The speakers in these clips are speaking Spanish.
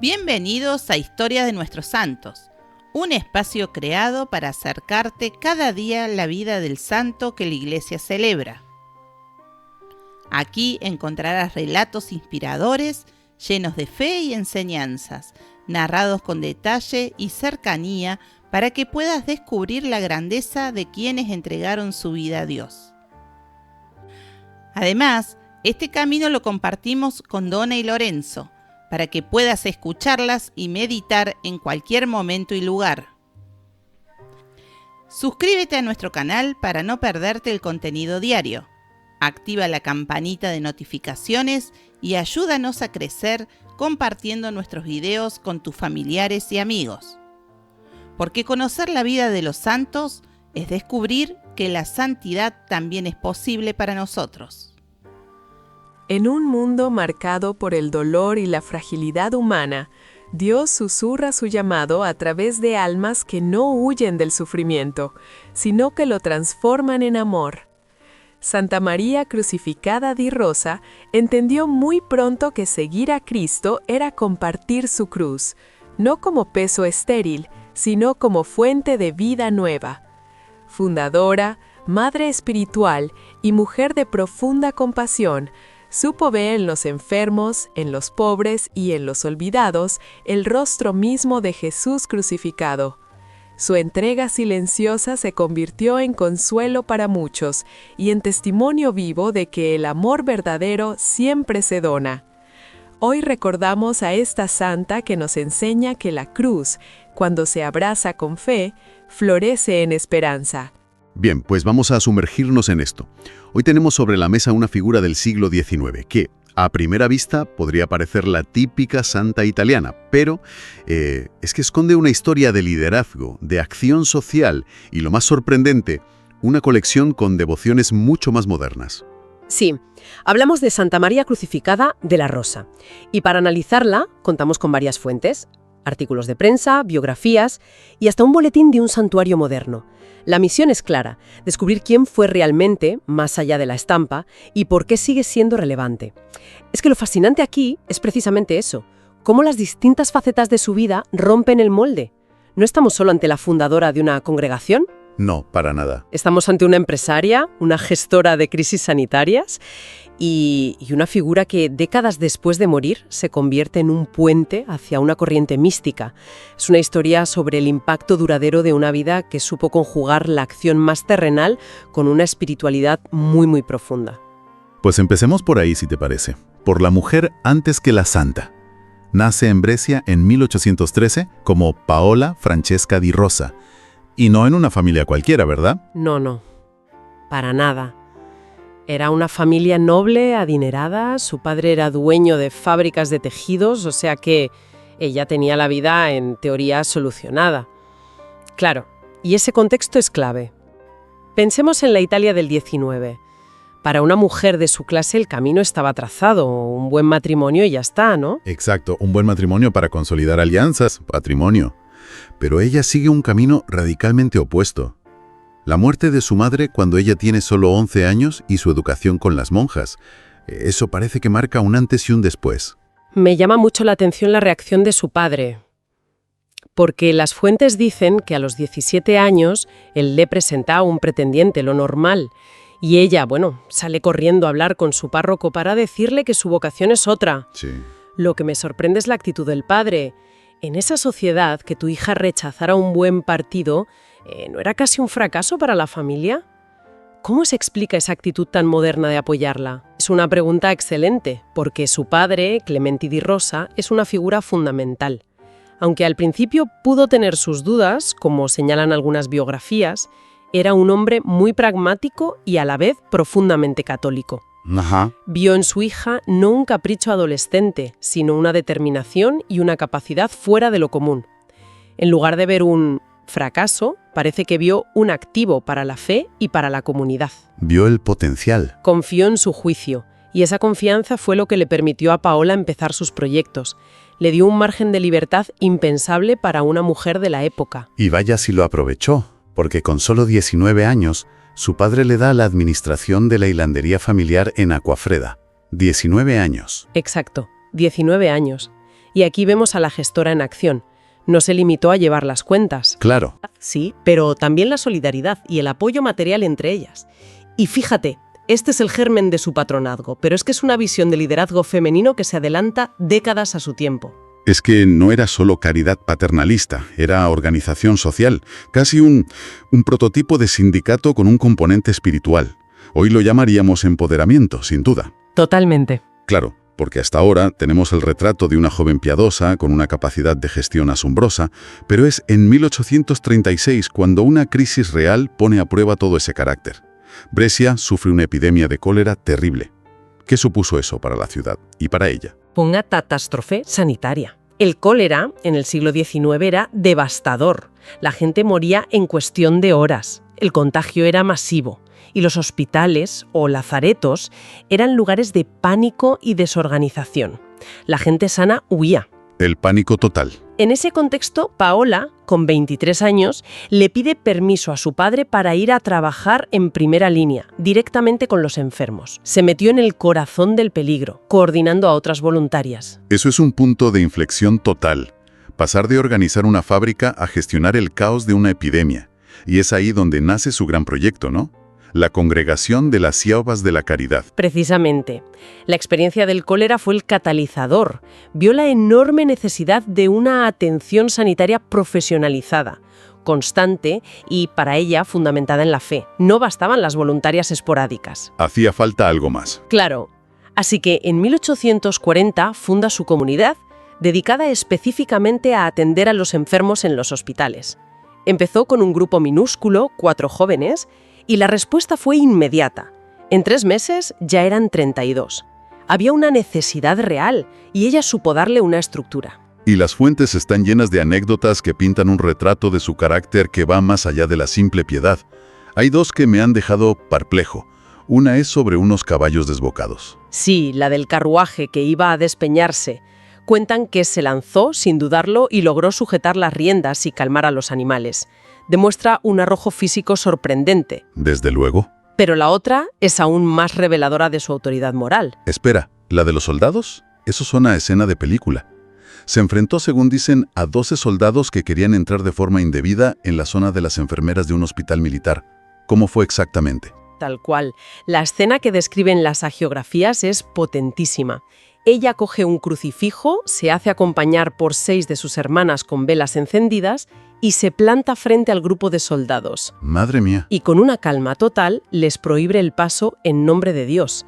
Bienvenidos a Historia de Nuestros Santos, un espacio creado para acercarte cada día la vida del santo que la Iglesia celebra. Aquí encontrarás relatos inspiradores, llenos de fe y enseñanzas, narrados con detalle y cercanía para que puedas descubrir la grandeza de quienes entregaron su vida a Dios. Además, este camino lo compartimos con Donna y Lorenzo, para que puedas escucharlas y meditar en cualquier momento y lugar. Suscríbete a nuestro canal para no perderte el contenido diario. Activa la campanita de notificaciones y ayúdanos a crecer compartiendo nuestros videos con tus familiares y amigos. Porque conocer la vida de los santos es descubrir que la santidad también es posible para nosotros. En un mundo marcado por el dolor y la fragilidad humana, Dios susurra su llamado a través de almas que no huyen del sufrimiento, sino que lo transforman en amor. Santa María Crucificada di Rosa entendió muy pronto que seguir a Cristo era compartir su cruz, no como peso estéril, sino como fuente de vida nueva. Fundadora, madre espiritual y mujer de profunda compasión, supo ver en los enfermos, en los pobres y en los olvidados el rostro mismo de Jesús crucificado. Su entrega silenciosa se convirtió en consuelo para muchos y en testimonio vivo de que el amor verdadero siempre se dona. Hoy recordamos a esta santa que nos enseña que la cruz, cuando se abraza con fe, florece en esperanza. Bien, pues vamos a sumergirnos en esto. Hoy tenemos sobre la mesa una figura del siglo XIX que, a primera vista, podría parecer la típica santa italiana, pero es que esconde una historia de liderazgo, de acción social y, lo más sorprendente, una colección con devociones mucho más modernas. Sí, hablamos de Santa María Crucificada de la Rosa, y para analizarla contamos con varias fuentes, artículos de prensa, biografías y hasta un boletín de un santuario moderno. La misión es clara, descubrir quién fue realmente, más allá de la estampa, y por qué sigue siendo relevante. Es que lo fascinante aquí es precisamente eso, cómo las distintas facetas de su vida rompen el molde. ¿No estamos solo ante la fundadora de una congregación? No, para nada. Estamos ante una empresaria, una gestora de crisis sanitarias y una figura que décadas después de morir se convierte en un puente hacia una corriente mística. Es una historia sobre el impacto duradero de una vida que supo conjugar la acción más terrenal con una espiritualidad muy, muy profunda. Pues empecemos por ahí, si te parece. Por la mujer antes que la santa. Nace en Brescia en 1813 como Paola Francesca di Rosa. Y no en una familia cualquiera, ¿verdad? No, para nada. Era una familia noble, adinerada, su padre era dueño de fábricas de tejidos, o sea que ella tenía la vida, en teoría, solucionada. Claro, y ese contexto es clave. Pensemos en la Italia del XIX. Para una mujer de su clase el camino estaba trazado, un buen matrimonio y ya está, ¿no? Exacto, un buen matrimonio para consolidar alianzas, patrimonio. Pero ella sigue un camino radicalmente opuesto. La muerte de su madre cuando ella tiene solo 11 años y su educación con las monjas. Eso parece que marca un antes y un después. Me llama mucho la atención la reacción de su padre, porque las fuentes dicen que a los 17 años él le presenta a un pretendiente, lo normal, y ella, sale corriendo a hablar con su párroco para decirle que su vocación es otra. Sí. Lo que me sorprende es la actitud del padre. En esa sociedad, que tu hija rechazara un buen partido, ¿no era casi un fracaso para la familia? ¿Cómo se explica esa actitud tan moderna de apoyarla? Es una pregunta excelente, porque su padre, Clementi di Rosa, es una figura fundamental. Aunque al principio pudo tener sus dudas, como señalan algunas biografías, era un hombre muy pragmático y a la vez profundamente católico. Ajá. Vio en su hija no un capricho adolescente, sino una determinación y una capacidad fuera de lo común. En lugar de ver un fracaso, parece que vio un activo para la fe y para la comunidad. Vio el potencial. Confió en su juicio, y esa confianza fue lo que le permitió a Paola empezar sus proyectos. Le dio un margen de libertad impensable para una mujer de la época. Y vaya si lo aprovechó, porque con solo 19 años, su padre le da la administración de la hilandería familiar en Acquafredda. 19 años. Exacto, 19 años. Y aquí vemos a la gestora en acción. No se limitó a llevar las cuentas. Claro. Sí, pero también la solidaridad y el apoyo material entre ellas. Y fíjate, este es el germen de su patronazgo, pero es que es una visión de liderazgo femenino que se adelanta décadas a su tiempo. Es que no era solo caridad paternalista, era organización social, casi un prototipo de sindicato con un componente espiritual. Hoy lo llamaríamos empoderamiento, sin duda. Totalmente. Claro, porque hasta ahora tenemos el retrato de una joven piadosa con una capacidad de gestión asombrosa, pero es en 1836 cuando una crisis real pone a prueba todo ese carácter. Brescia sufre una epidemia de cólera terrible. ¿Qué supuso eso para la ciudad y para ella? Una catástrofe sanitaria. El cólera en el siglo XIX era devastador. La gente moría en cuestión de horas. El contagio era masivo. Y los hospitales o lazaretos eran lugares de pánico y desorganización. La gente sana huía. El pánico total. En ese contexto, Paola, con 23 años, le pide permiso a su padre para ir a trabajar en primera línea, directamente con los enfermos. Se metió en el corazón del peligro, coordinando a otras voluntarias. Eso es un punto de inflexión total. Pasar de organizar una fábrica a gestionar el caos de una epidemia. Y es ahí donde nace su gran proyecto, ¿no? La Congregación de las Siervas de la Caridad. Precisamente. La experiencia del cólera fue el catalizador. Vio la enorme necesidad de una atención sanitaria profesionalizada, constante y, para ella, fundamentada en la fe. No bastaban las voluntarias esporádicas. Hacía falta algo más. Claro. Así que en 1840 funda su comunidad, dedicada específicamente a atender a los enfermos en los hospitales. Empezó con un grupo minúsculo, 4 jóvenes, y la respuesta fue inmediata. En 3 meses ya eran 32. Había una necesidad real y ella supo darle una estructura. Y las fuentes están llenas de anécdotas que pintan un retrato de su carácter que va más allá de la simple piedad. Hay 2 que me han dejado perplejo. Una es sobre unos caballos desbocados. Sí, la del carruaje que iba a despeñarse. Cuentan que se lanzó sin dudarlo y logró sujetar las riendas y calmar a los animales. Demuestra un arrojo físico sorprendente. Desde luego. Pero la otra es aún más reveladora de su autoridad moral. Espera, ¿la de los soldados? Eso suena a escena de película. Se enfrentó, según dicen, a 12 soldados que querían entrar de forma indebida en la zona de las enfermeras de un hospital militar. ¿Cómo fue exactamente? Tal cual. La escena que describen las hagiografías es potentísima. Ella coge un crucifijo, se hace acompañar por 6 de sus hermanas con velas encendidas y se planta frente al grupo de soldados. Madre mía. Y con una calma total les prohíbe el paso en nombre de Dios.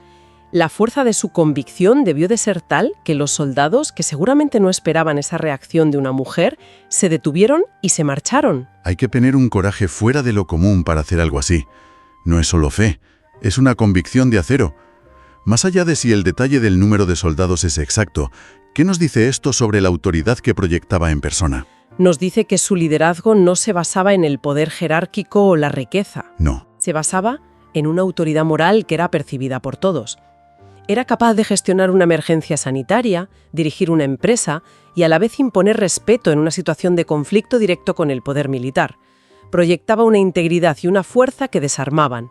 La fuerza de su convicción debió de ser tal que los soldados, que seguramente no esperaban esa reacción de una mujer, se detuvieron y se marcharon. Hay que tener un coraje fuera de lo común para hacer algo así. No es solo fe, es una convicción de acero. Más allá de si el detalle del número de soldados es exacto, ¿qué nos dice esto sobre la autoridad que proyectaba en persona? Nos dice que su liderazgo no se basaba en el poder jerárquico o la riqueza. No. Se basaba en una autoridad moral que era percibida por todos. Era capaz de gestionar una emergencia sanitaria, dirigir una empresa y a la vez imponer respeto en una situación de conflicto directo con el poder militar. Proyectaba una integridad y una fuerza que desarmaban.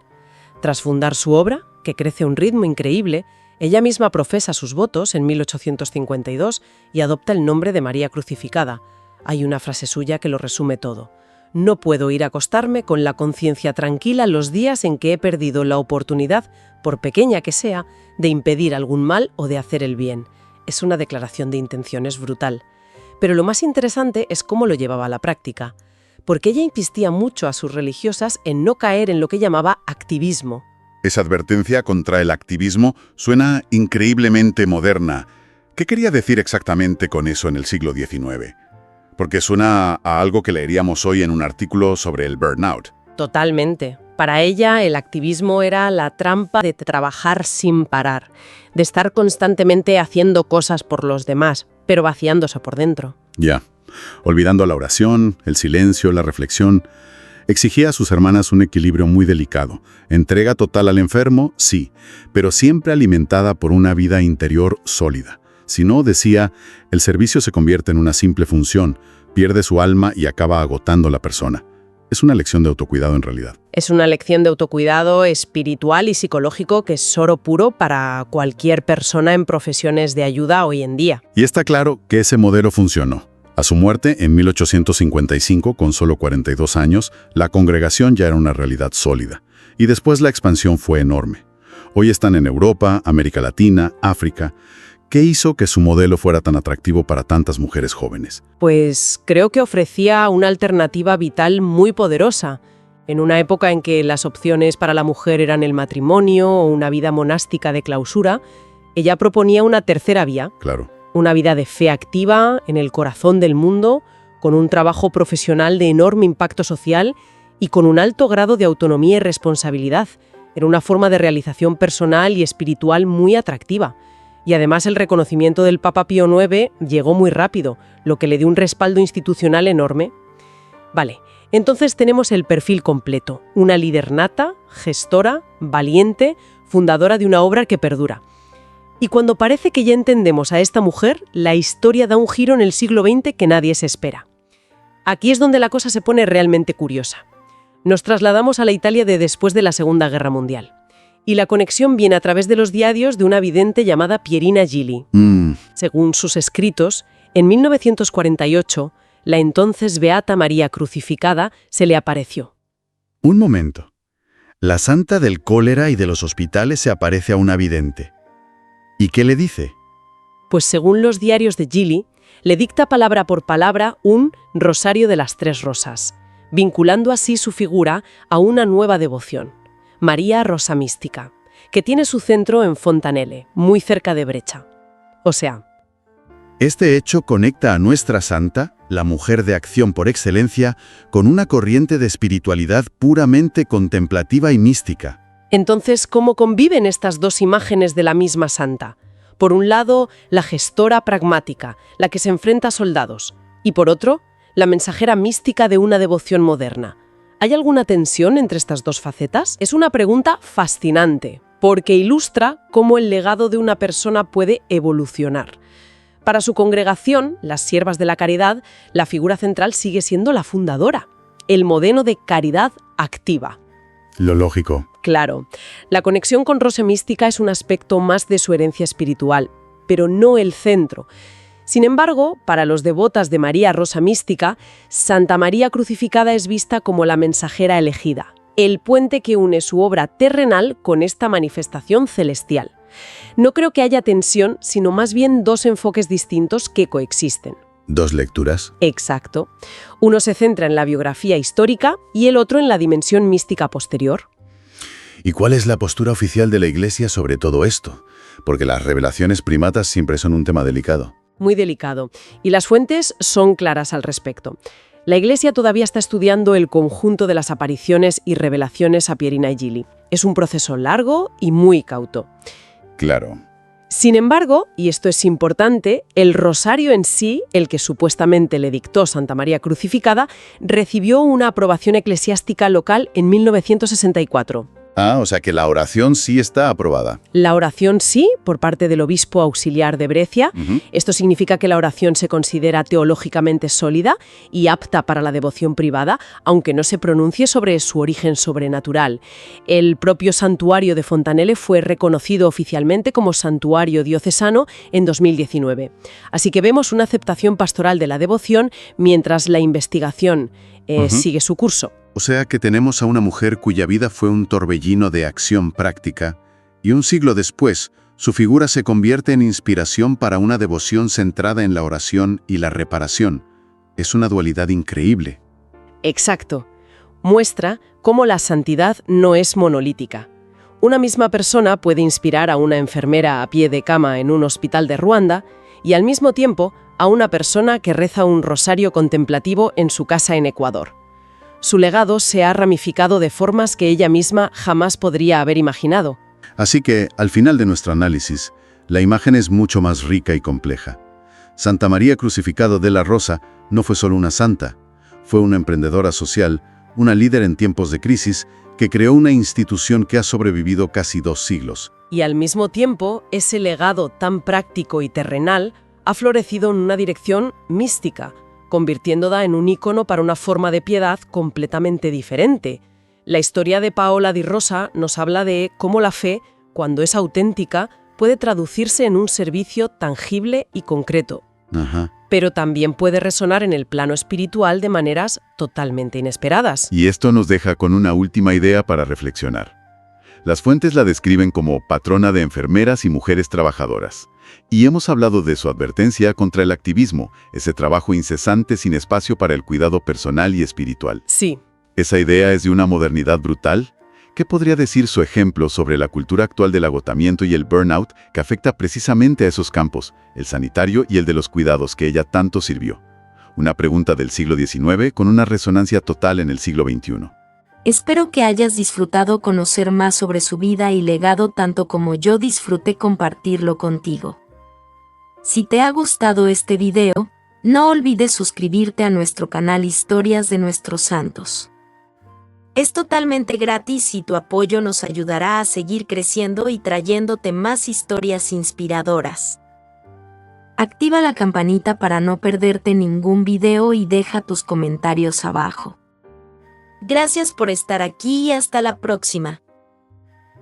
Tras fundar su obra, que crece a un ritmo increíble, ella misma profesa sus votos en 1852 y adopta el nombre de María Crucificada. Hay una frase suya que lo resume todo. No puedo ir a acostarme con la conciencia tranquila los días en que he perdido la oportunidad, por pequeña que sea, de impedir algún mal o de hacer el bien. Es una declaración de intenciones brutal. Pero lo más interesante es cómo lo llevaba a la práctica, porque ella insistía mucho a sus religiosas en no caer en lo que llamaba activismo. Esa advertencia contra el activismo suena increíblemente moderna. ¿Qué quería decir exactamente con eso en el siglo XIX? Porque suena a algo que leeríamos hoy en un artículo sobre el burnout. Totalmente. Para ella, el activismo era la trampa de trabajar sin parar, de estar constantemente haciendo cosas por los demás, pero vaciándose por dentro. Ya. Olvidando la oración, el silencio, la reflexión. Exigía a sus hermanas un equilibrio muy delicado. Entrega total al enfermo, sí, pero siempre alimentada por una vida interior sólida. Si no, decía, el servicio se convierte en una simple función, pierde su alma y acaba agotando a la persona. Es una lección de autocuidado en realidad. Es una lección de autocuidado espiritual y psicológico que es oro puro para cualquier persona en profesiones de ayuda hoy en día. Y está claro que ese modelo funcionó. A su muerte, en 1855, con solo 42 años, la congregación ya era una realidad sólida. Y después la expansión fue enorme. Hoy están en Europa, América Latina, África. ¿Qué hizo que su modelo fuera tan atractivo para tantas mujeres jóvenes? Pues creo que ofrecía una alternativa vital muy poderosa. En una época en que las opciones para la mujer eran el matrimonio o una vida monástica de clausura, ella proponía una tercera vía. Claro. Una vida de fe activa, en el corazón del mundo, con un trabajo profesional de enorme impacto social y con un alto grado de autonomía y responsabilidad. Era una forma de realización personal y espiritual muy atractiva. Y además el reconocimiento del Papa Pío IX llegó muy rápido, lo que le dio un respaldo institucional enorme. Vale, entonces tenemos el perfil completo. Una líder nata, gestora, valiente, fundadora de una obra que perdura. Y cuando parece que ya entendemos a esta mujer, la historia da un giro en el siglo XX que nadie se espera. Aquí es donde la cosa se pone realmente curiosa. Nos trasladamos a la Italia de después de la Segunda Guerra Mundial. Y la conexión viene a través de los diarios de una vidente llamada Pierina Gili. Según sus escritos, en 1948, la entonces beata María Crucificada se le apareció. Un momento. La santa del cólera y de los hospitales se aparece a una vidente. ¿Y qué le dice? Pues según los diarios de Gili, le dicta palabra por palabra un Rosario de las Tres Rosas, vinculando así su figura a una nueva devoción, María Rosa Mística, que tiene su centro en Fontanelle, muy cerca de Breccia. O sea, Este hecho conecta a nuestra santa, la mujer de acción por excelencia, con una corriente de espiritualidad puramente contemplativa y mística. entonces, ¿cómo conviven estas dos imágenes de la misma santa? Por un lado, la gestora pragmática, la que se enfrenta a soldados, y por otro, la mensajera mística de una devoción moderna. ¿Hay alguna tensión entre estas dos facetas? Es una pregunta fascinante, porque ilustra cómo el legado de una persona puede evolucionar. Para su congregación, las Siervas de la Caridad, la figura central sigue siendo la fundadora, el modelo de caridad activa. Lo lógico. Claro, la conexión con Rosa Mística es un aspecto más de su herencia espiritual, pero no el centro. Sin embargo, para los devotas de María Rosa Mística, Santa María Crucificada es vista como la mensajera elegida, el puente que une su obra terrenal con esta manifestación celestial. No creo que haya tensión, sino más bien dos enfoques distintos que coexisten. Dos lecturas. Exacto. Uno se centra en la biografía histórica y el otro en la dimensión mística posterior. ¿Y cuál es la postura oficial de la Iglesia sobre todo esto? Porque las revelaciones primatas siempre son un tema delicado. Muy delicado. Y las fuentes son claras al respecto. La Iglesia todavía está estudiando el conjunto de las apariciones y revelaciones a Pierina Gili. Es un proceso largo y muy cauto. Claro. Sin embargo, y esto es importante, el rosario en sí, el que supuestamente le dictó Santa María Crucificada, recibió una aprobación eclesiástica local en 1964. Ah, o sea que la oración sí está aprobada. La oración sí, por parte del obispo auxiliar de Breccia. Esto significa que la oración se considera teológicamente sólida y apta para la devoción privada, aunque no se pronuncie sobre su origen sobrenatural. El propio santuario de Fontanelle fue reconocido oficialmente como santuario diocesano en 2019. Así que vemos una aceptación pastoral de la devoción mientras la investigación sigue su curso. O sea que tenemos a una mujer cuya vida fue un torbellino de acción práctica, y un siglo después, su figura se convierte en inspiración para una devoción centrada en la oración y la reparación. Es una dualidad increíble. Exacto. Muestra cómo la santidad no es monolítica. Una misma persona puede inspirar a una enfermera a pie de cama en un hospital de Ruanda y al mismo tiempo a una persona que reza un rosario contemplativo en su casa en Ecuador. Su legado se ha ramificado de formas que ella misma jamás podría haber imaginado. Así que, al final de nuestro análisis, la imagen es mucho más rica y compleja. Santa María Crucificado de la Rosa no fue solo una santa, fue una emprendedora social, una líder en tiempos de crisis, que creó una institución que ha sobrevivido casi 2 siglos. Y al mismo tiempo, ese legado tan práctico y terrenal ha florecido en una dirección mística, convirtiéndola en un ícono para una forma de piedad completamente diferente. La historia de Paola di Rosa nos habla de cómo la fe, cuando es auténtica, puede traducirse en un servicio tangible y concreto. Ajá. Pero también puede resonar en el plano espiritual de maneras totalmente inesperadas. Y esto nos deja con una última idea para reflexionar. Las fuentes la describen como patrona de enfermeras y mujeres trabajadoras. Y hemos hablado de su advertencia contra el activismo, ese trabajo incesante sin espacio para el cuidado personal y espiritual. Sí. ¿Esa idea es de una modernidad brutal? ¿Qué podría decir su ejemplo sobre la cultura actual del agotamiento y el burnout que afecta precisamente a esos campos, el sanitario y el de los cuidados que ella tanto sirvió? Una pregunta del siglo XIX con una resonancia total en el siglo XXI. Espero que hayas disfrutado conocer más sobre su vida y legado tanto como yo disfruté compartirlo contigo. Si te ha gustado este video, no olvides suscribirte a nuestro canal Historias de Nuestros Santos. Es totalmente gratis y tu apoyo nos ayudará a seguir creciendo y trayéndote más historias inspiradoras. Activa la campanita para no perderte ningún video y deja tus comentarios abajo. Gracias por estar aquí y hasta la próxima.